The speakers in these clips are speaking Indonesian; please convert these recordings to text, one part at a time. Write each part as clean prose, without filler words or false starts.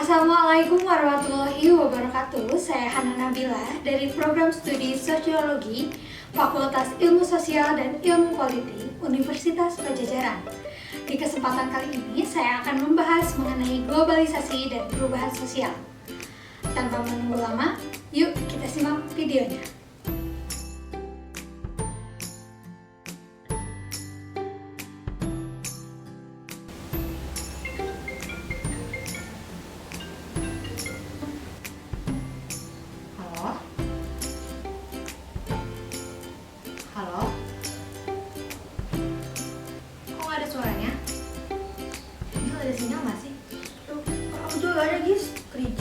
Assalamualaikum warahmatullahi wabarakatuh. Saya Hana Nabila dari Program Studi Sosiologi Fakultas Ilmu Sosial dan Ilmu Politik Universitas Padjadjaran. Di kesempatan kali ini saya akan membahas mengenai globalisasi dan perubahan sosial. Tanpa menunggu lama, yuk kita simak videonya. Halo? Kok nggak ada suaranya? Gil, ada sinyal nggak sih? Aku juga gak ada guys, 3G.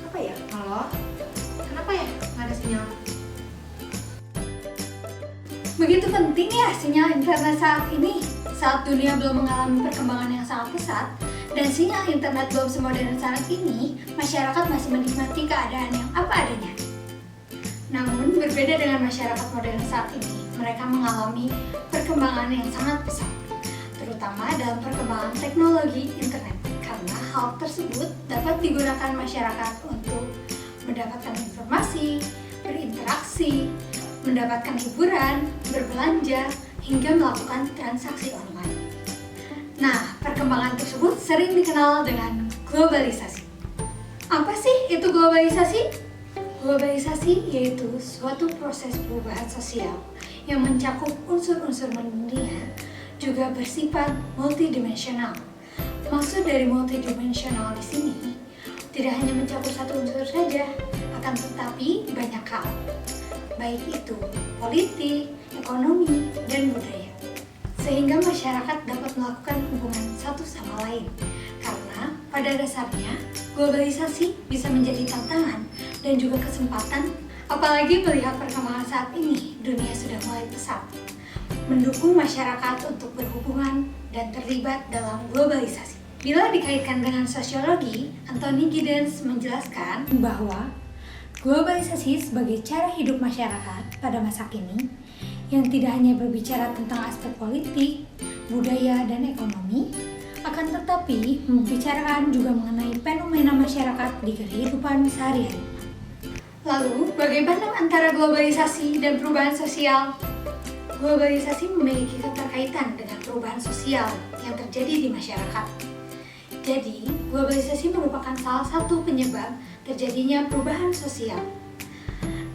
Apa ya? Halo? Kenapa ya nggak ada sinyal? Begitu penting ya sinyal internet saat ini, saat dunia belum mengalami perkembangan yang sangat pesat dan sinyal internet belum semodern saat ini, masyarakat masih menikmati keadaan yang apa adanya. Namun, berbeda dengan masyarakat modern saat ini, mereka mengalami perkembangan yang sangat pesat, terutama dalam perkembangan teknologi internet, karena hal tersebut dapat digunakan masyarakat untuk mendapatkan informasi, berinteraksi, mendapatkan hiburan, berbelanja, hingga melakukan transaksi online. Nah, perkembangan tersebut sering dikenal dengan globalisasi. Apa sih itu globalisasi? Globalisasi yaitu suatu proses perubahan sosial yang mencakup unsur-unsur mendunia, juga bersifat multidimensional. Maksud dari multidimensional di sini tidak hanya mencakup satu unsur saja, akan tetapi banyak hal, baik itu politik, ekonomi, dan budaya. Sehingga masyarakat dapat melakukan hubungan satu sama lain. Karena pada dasarnya globalisasi bisa menjadi tantangan dan juga kesempatan, apalagi melihat perkembangan saat ini, dunia sudah mulai pesat, mendukung masyarakat untuk berhubungan dan terlibat dalam globalisasi. Bila dikaitkan dengan sosiologi, Anthony Giddens menjelaskan bahwa globalisasi sebagai cara hidup masyarakat pada masa kini yang tidak hanya berbicara tentang aspek politik, budaya, dan ekonomi, akan tetapi membicarakan juga mengenai fenomena masyarakat di kehidupan sehari-hari. Lalu, bagaimana antara globalisasi dan perubahan sosial? Globalisasi memiliki keterkaitan dengan perubahan sosial yang terjadi di masyarakat. Jadi, globalisasi merupakan salah satu penyebab terjadinya perubahan sosial.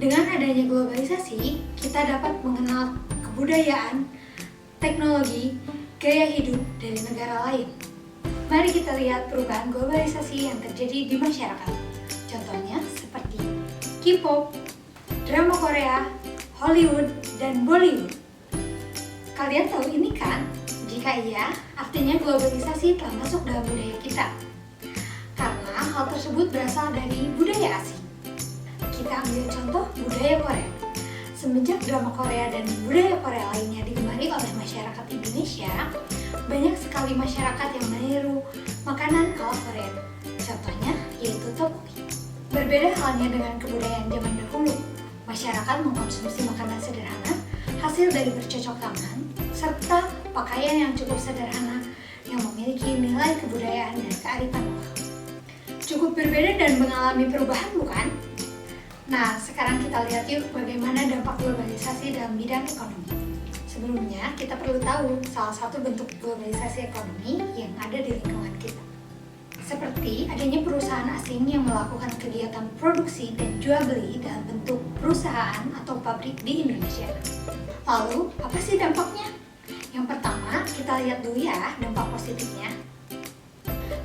Dengan adanya globalisasi, kita dapat mengenal kebudayaan, teknologi, gaya hidup dari negara lain. Mari kita lihat perubahan globalisasi yang terjadi di masyarakat. Contohnya seperti K-pop, drama Korea, Hollywood, dan Bollywood. Kalian tahu ini kan? Jika iya, artinya globalisasi telah masuk dalam budaya kita. Karena hal tersebut berasal dari budaya asing. Kita ambil contoh budaya Korea. Semenjak drama Korea dan budaya Korea lainnya digemari oleh masyarakat Indonesia, banyak sekali masyarakat yang meniru makanan ala Korea. Contohnya yaitu tteokbokki. Berbeda halnya dengan kebudayaan zaman dahulu, masyarakat mengkonsumsi makanan sederhana, hasil dari bercocok tanam, serta pakaian yang cukup sederhana yang memiliki nilai kebudayaan dan kearifan lokal. Cukup berbeda dan mengalami perubahan, bukan? Nah, sekarang kita lihat yuk bagaimana dampak globalisasi dalam bidang ekonomi. Sebelumnya, kita perlu tahu salah satu bentuk globalisasi ekonomi yang ada di lingkungan kita. Seperti adanya perusahaan asing yang melakukan kegiatan produksi dan jual beli dalam bentuk perusahaan atau pabrik di Indonesia. Lalu, apa sih dampaknya? Yang pertama, kita lihat dulu ya dampak positifnya.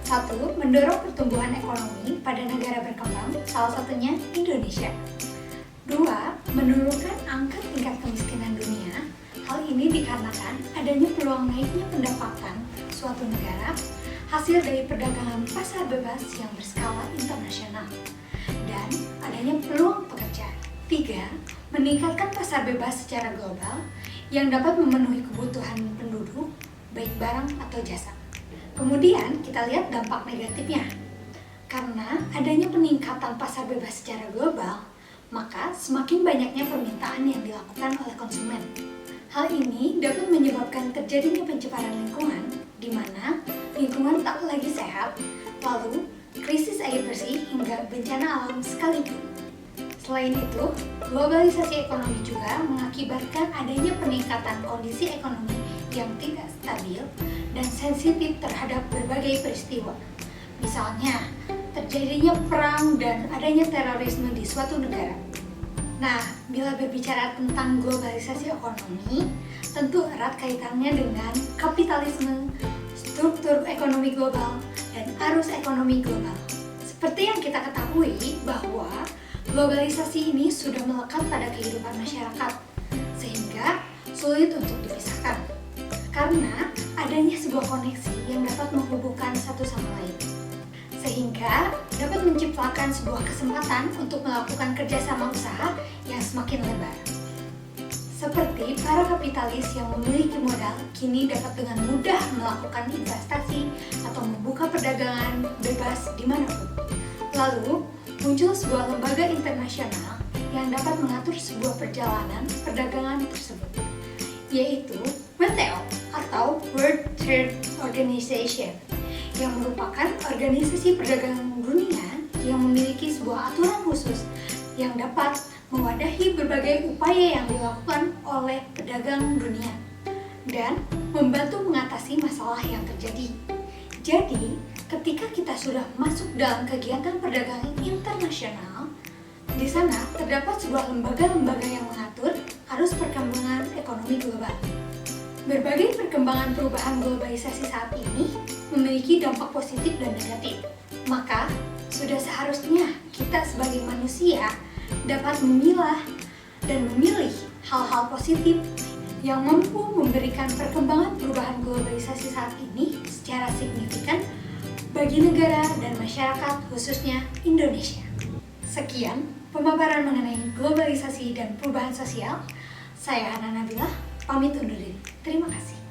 1. Mendorong pertumbuhan ekonomi pada negara berkembang, salah satunya Indonesia. 2. Menurunkan angka tingkat kemiskinan dunia. Hal ini dikarenakan adanya peluang naiknya pendapatan suatu negara hasil dari perdagangan pasar bebas yang berskala internasional dan adanya peluang pekerjaan. 3. Meningkatkan pasar bebas secara global yang dapat memenuhi kebutuhan penduduk, baik barang atau jasa. Kemudian kita lihat dampak negatifnya. Karena adanya peningkatan pasar bebas secara global, maka semakin banyaknya permintaan yang dilakukan oleh konsumen. Hal ini dapat menyebabkan terjadinya pencemaran lingkungan, di mana lingkungan tak lagi sehat, lalu krisis air bersih, hingga bencana alam sekalipun. Selain itu, globalisasi ekonomi juga mengakibatkan adanya peningkatan kondisi ekonomi yang tidak stabil dan sensitif terhadap berbagai peristiwa. Misalnya, terjadinya perang dan adanya terorisme di suatu negara. Nah, bila berbicara tentang globalisasi ekonomi, tentu erat kaitannya dengan kapitalisme, struktur ekonomi global, dan arus ekonomi global. Seperti yang kita ketahui bahwa globalisasi ini sudah melekat pada kehidupan masyarakat, sehingga sulit untuk dipisahkan. Karena adanya sebuah koneksi yang dapat menghubungkan satu sama lain, sehingga dapat menciptakan sebuah kesempatan untuk melakukan kerjasama usaha yang semakin lebar. Seperti para kapitalis yang memiliki modal kini dapat dengan mudah melakukan investasi atau membuka perdagangan bebas dimanapun. Lalu, muncul sebuah lembaga internasional yang dapat mengatur sebuah perjalanan perdagangan tersebut, yaitu WTO atau World Trade Organization, yang merupakan organisasi perdagangan dunia yang memiliki sebuah aturan khusus yang dapat mewadahi berbagai upaya yang dilakukan oleh pedagang dunia dan membantu mengatasi masalah yang terjadi. Jadi, ketika kita sudah masuk dalam kegiatan perdagangan internasional, di sana terdapat sebuah lembaga-lembaga yang mengatur arus perkembangan ekonomi global. Berbagai perkembangan perubahan globalisasi saat ini memiliki dampak positif dan negatif. Maka, sudah seharusnya kita sebagai manusia dapat memilah dan memilih hal-hal positif yang mampu memberikan perkembangan perubahan globalisasi saat ini secara signifikan bagi negara dan masyarakat, khususnya Indonesia. Sekian pemaparan mengenai globalisasi dan perubahan sosial. Saya Hana Nabila, pamit undur diri. Terima kasih.